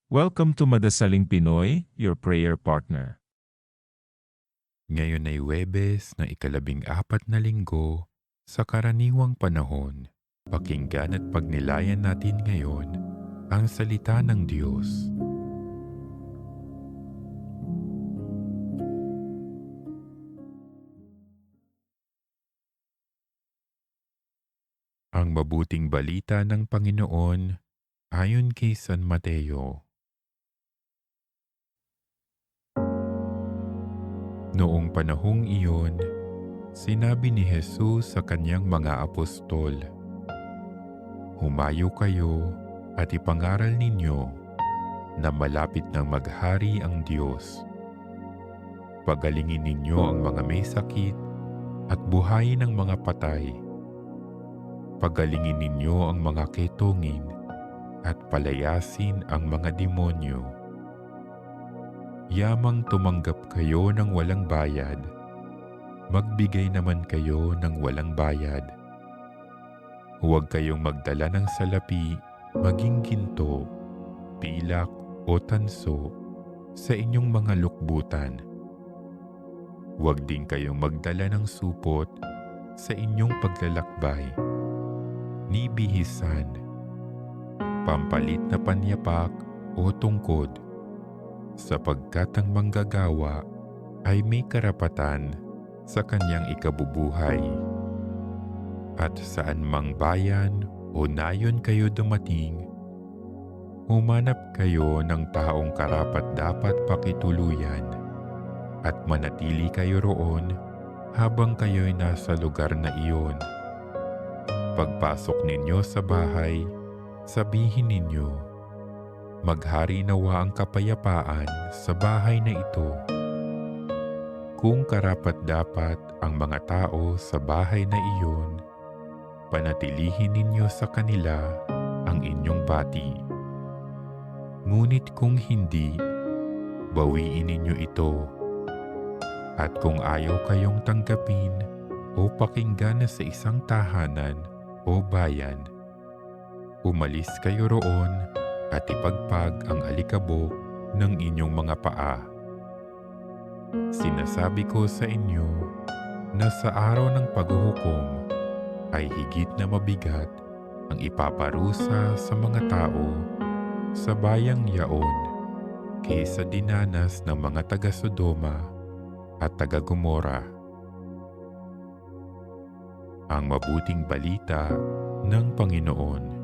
Welcome to Madasaling Pinoy, your prayer partner. Ngayon ay Huwebes na ika-14 na linggo sa karaniwang panahon. Pakinggan at pagnilayan natin ngayon ang salita ng Diyos. Ang mabuting balita ng Panginoon ayon kay San Mateo. Noong panahong iyon, sinabi ni Jesus sa kanyang mga apostol, "Humayo kayo at ipangaral ninyo na malapit nang maghari ang Diyos. Pagalingin ninyo ang mga may sakit at buhayin ang mga patay. Pagalingin ninyo ang mga ketongin at palayasin ang mga demonyo. Yamang tumanggap kayo ng walang bayad, magbigay naman kayo ng walang bayad. Huwag kayong magdala ng salapi, maging ginto, pilak o tanso sa inyong mga lukbutan. Huwag din kayong magdala ng supot sa inyong paglalakbay, ni bihisan, pampalit na panyapak o tungkod, sapagkat ang manggagawa ay may karapatan sa kanyang ikabubuhay. At saan mang bayan o nayon kayo dumating, humanap kayo ng taong karapat-dapat pakituluyan at manatili kayo roon habang kayo'y nasa lugar na iyon. Pagpasok ninyo sa bahay, sabihin ninyo, maghari nawa ang kapayapaan sa bahay na ito. Kung karapat-dapat ang mga tao sa bahay na iyon, panatilihin ninyo sa kanila ang inyong bati. Ngunit kung hindi, bawiin ninyo ito. At kung ayaw kayong tanggapin o pakinggan na sa isang tahanan o bayan, umalis kayo roon at ipagpag ang alikabok ng inyong mga paa. Sinasabi ko sa inyo na sa araw ng paghuhukom ay higit na mabigat ang ipaparusa sa mga tao sa bayang yaon kaysa dinanas ng mga taga-Sodoma at taga-Gomora. Ang mabuting balita ng Panginoon.